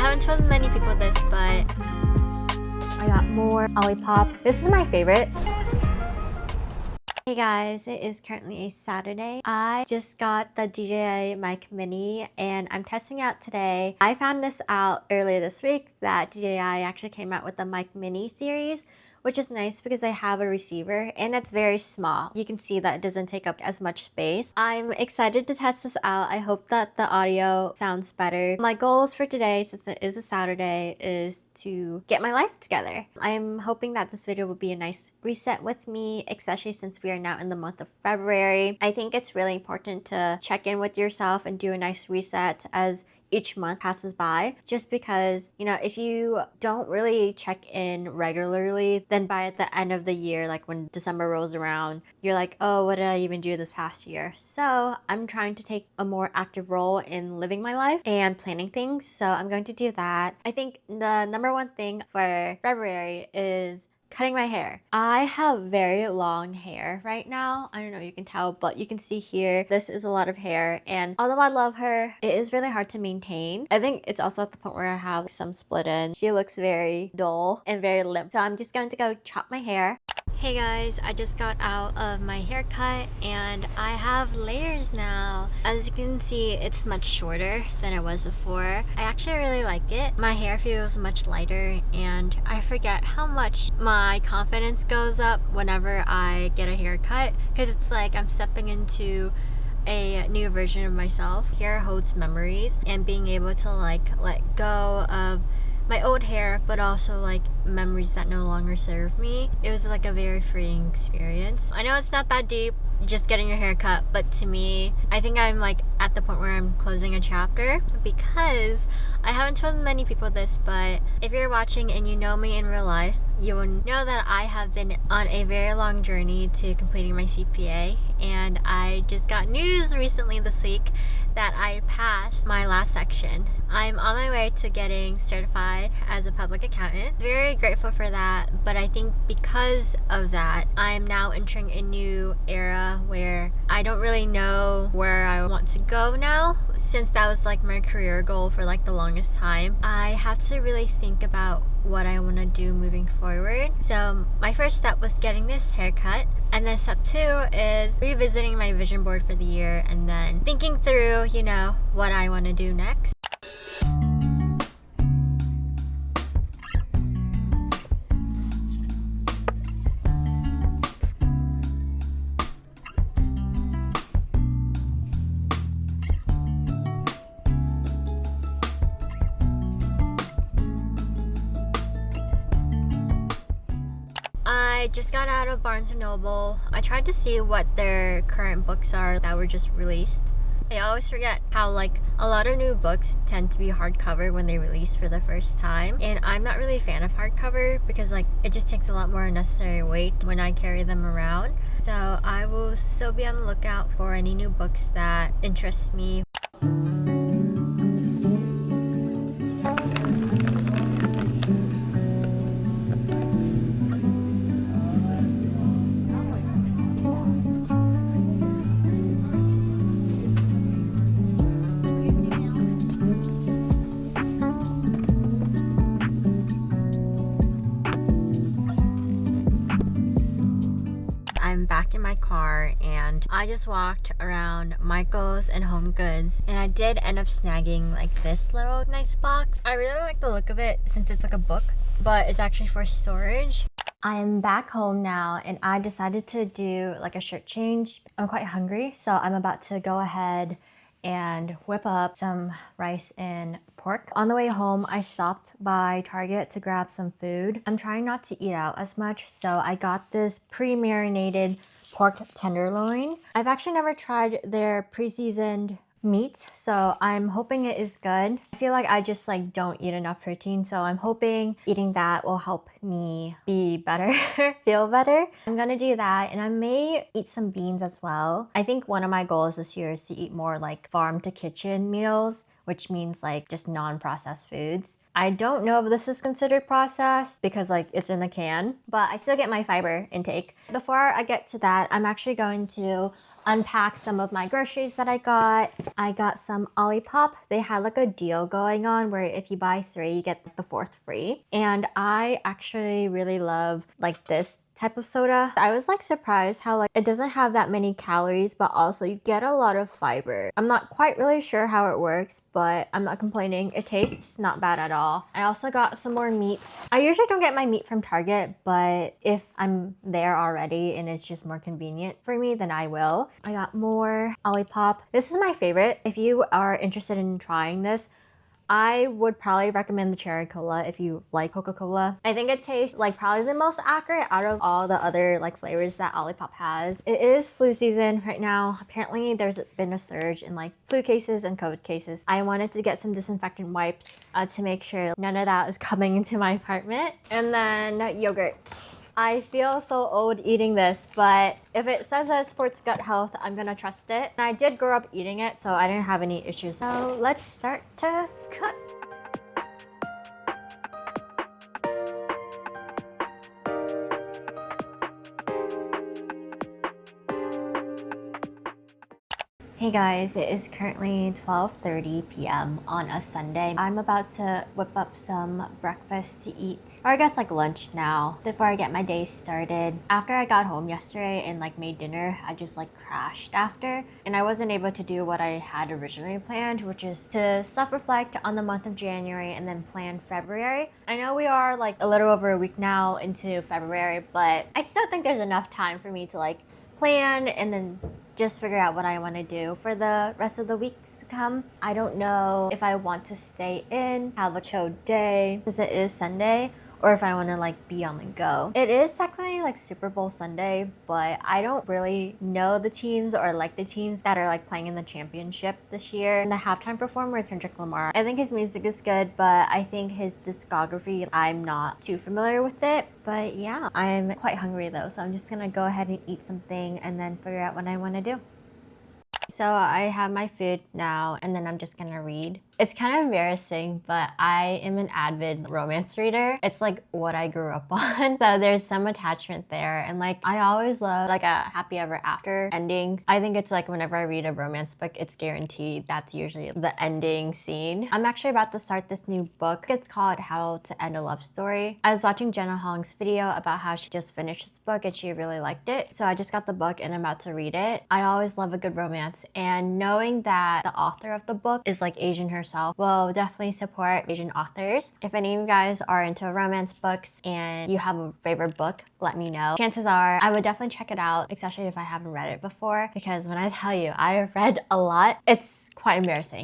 haven't told many people this, but I got more Olipop. This is my favorite. Hey guys, it is currently a Saturday. I just got the DJI Mic Mini and I'm testing out today. I found this out earlier this week that DJI actually came out with the Mic Mini series, which is nice because I have a receiver and it's very small. You can see that it doesn't take up as much space. I'm excited to test this out. I hope that the audio sounds better. My goals for today, since it is a Saturday, is to get my life together. I'm hoping that this video will be a nice reset with me, especially since we are now in the month of February. I think it's really important to check in with yourself and do a nice reset as each month passes by, just because, you know, if you don't really check in regularly, then by the end of the year, like when December rolls around, you're like, oh, what did I even do this past year? So I'm trying to take a more active role in living my life and planning things. So I'm going to do that. I think the number one thing for February is cutting my hair. I have very long hair right now. I don't know if you can tell, but you can see here, this is a lot of hair. And although I love her, it is really hard to maintain. I think it's also at the point where I have some split ends. She looks very dull and very limp. So I'm just going to go chop my hair. Hey guys, I just got out of my haircut and I have layers now. As you can see, it's much shorter than it was before. I actually really like it. My hair feels much lighter and I forget how much my confidence goes up whenever I get a haircut, because it's like I'm stepping into a new version of myself. Hair holds memories, and being able to like let go of my old hair, but also like memories that no longer serve me. It was like a very freeing experience. I know it's not that deep, just getting your hair cut, but to me, I think I'm like at the point where I'm closing a chapter, because I haven't told many people this, but if you're watching and you know me in real life, you will know that I have been on a very long journey to completing my CPA, and I just got news recently this week that I passed my last section. I'm on my way to getting certified as a public accountant. Very grateful for that, but I think because of that, I'm now entering a new era where I don't really know where I want to go now. Since that was like my career goal for like the longest time, I have to really think about what I want to do moving forward. So my first step was getting this haircut, and then step 2 is revisiting my vision board for the year and then thinking through, you know, what I want to do next. I just got out of Barnes & Noble. I tried to see what their current books are that were just released. I always forget how like a lot of new books tend to be hardcover when they release for the first time, and I'm not really a fan of hardcover because like it just takes a lot more unnecessary weight when I carry them around. So I will still be on the lookout for any new books that interest me. I'm back in my car and I just walked around Michael's and Home Goods, and I did end up snagging like this little nice box. I really like the look of it since it's like a book, but it's actually for storage. I am back home now and I decided to do like a shirt change. I'm quite hungry, so I'm about to go ahead and whip up some rice and pork. On the way home, I stopped by Target to grab some food. I'm trying not to eat out as much, so I got this pre-marinated pork tenderloin. I've actually never tried their pre-seasoned meat, so I'm hoping it is good. I feel like I just like don't eat enough protein, so I'm hoping eating that will help me be better, feel better. I'm gonna do that, and I may eat some beans as well. I think one of my goals this year is to eat more like farm to kitchen meals, which means like just non-processed foods. I don't know if this is considered processed because like it's in a can, but I still get my fiber intake. Before I get to that, I'm actually going to unpack some of my groceries that I got. I got some Olipop. They had like a deal going on where if you buy 3, you get the 4th free. And I actually really love like this type of soda. I was like surprised how like it doesn't have that many calories, but also you get a lot of fiber. I'm not quite really sure how it works, but I'm not complaining. It tastes not bad at all. I also got some more meats. I usually don't get my meat from Target, but if I'm there already and it's just more convenient for me, then I will. I got more Olipop. This is my favorite. If you are interested in trying this, I would probably recommend the cherry cola if you like Coca-Cola. I think it tastes like probably the most accurate out of all the other like flavors that Olipop has. It is flu season right now. Apparently there's been a surge in like flu cases and COVID cases. I wanted to get some disinfectant wipes to make sure none of that is coming into my apartment. And then yogurt. I feel so old eating this, but if it says that it supports gut health, I'm gonna trust it. And I did grow up eating it, so I didn't have any issues. So let's start to cut. Hey guys, it is currently 12:30 p.m. on a Sunday. I'm about to whip up some breakfast to eat, or I guess like lunch now, before I get my day started. After I got home yesterday and like made dinner, I just like crashed after, and I wasn't able to do what I had originally planned, which is to self-reflect on the month of January and then plan February. I know we are like a little over a week now into February, but I still think there's enough time for me to like plan and then just figure out what I want to do for the rest of the weeks to come. I don't know if I want to stay in, have a chill day, because it is Sunday, or if I want to like be on the go. It is technically like Super Bowl Sunday, but I don't really know the teams or like the teams that are like playing in the championship this year. And the halftime performer is Kendrick Lamar. I think his music is good, but I think his discography, I'm not too familiar with it. But yeah, I'm quite hungry though, so I'm just gonna go ahead and eat something and then figure out what I want to do. So I have my food now, and then I'm just gonna read. It's kind of embarrassing, but I am an avid romance reader. It's like what I grew up on. So there's some attachment there. And like, I always love like a happy ever after endings. I think it's like whenever I read a romance book, it's guaranteed that's usually the ending scene. I'm actually about to start this new book. It's called How to End a Love Story. I was watching Jenna Hong's video about how she just finished this book and she really liked it. So I just got the book and I'm about to read it. I always love a good romance, and knowing that the author of the book is like Asian herself will definitely support Asian authors. If any of you guys are into romance books and you have a favorite book, let me know. Chances are I would definitely check it out, especially if I haven't read it before, because when I tell you I've read a lot, it's quite embarrassing.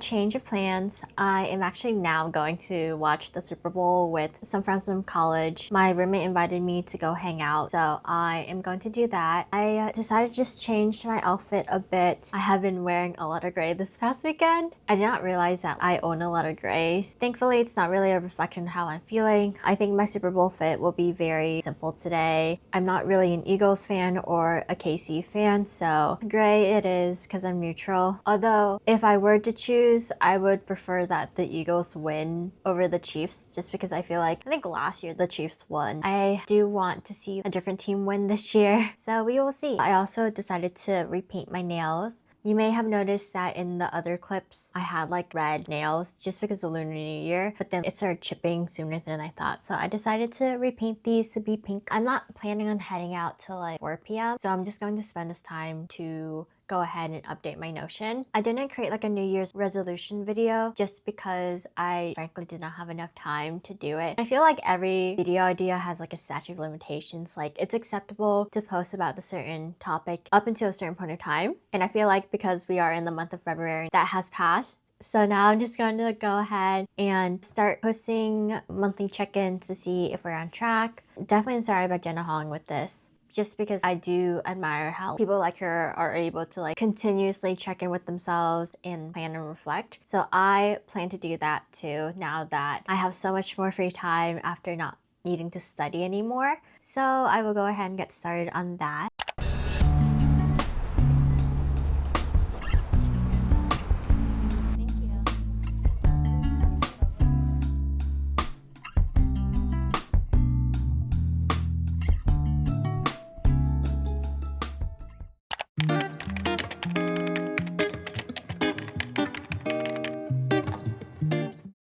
Change of plans. I am actually now going to watch the Super Bowl with some friends from college. My roommate invited me to go hang out, so I am going to do that. I decided to just change my outfit a bit. I have been wearing a lot of gray this past weekend. I did not realize that I own a lot of grays. Thankfully, it's not really a reflection of how I'm feeling. I think my Super Bowl fit will be very simple today. I'm not really an Eagles fan or a KC fan, so gray it is because I'm neutral. Although, if I were to choose, I would prefer that the Eagles win over the Chiefs, just because I feel like, I think last year the Chiefs won. I do want to see a different team win this year, so we will see. I also decided to repaint my nails. You may have noticed that in the other clips, I had like red nails just because of Lunar New Year, but then it started chipping sooner than I thought. So I decided to repaint these to be pink. I'm not planning on heading out till like 4 p.m. So I'm just going to spend this time to go ahead and update my Notion. I didn't create like a New Year's resolution video just because I frankly did not have enough time to do it. I feel like every video idea has like a statute of limitations. Like, it's acceptable to post about the certain topic up until a certain point of time. And I feel like because we are in the month of February, that has passed. So now I'm just going to go ahead and start posting monthly check-ins to see if we're on track. Definitely sorry about Jenna Hong with this, just because I do admire how people like her are able to like continuously check in with themselves and plan and reflect. So I plan to do that too, now that I have so much more free time after not needing to study anymore. So I will go ahead and get started on that.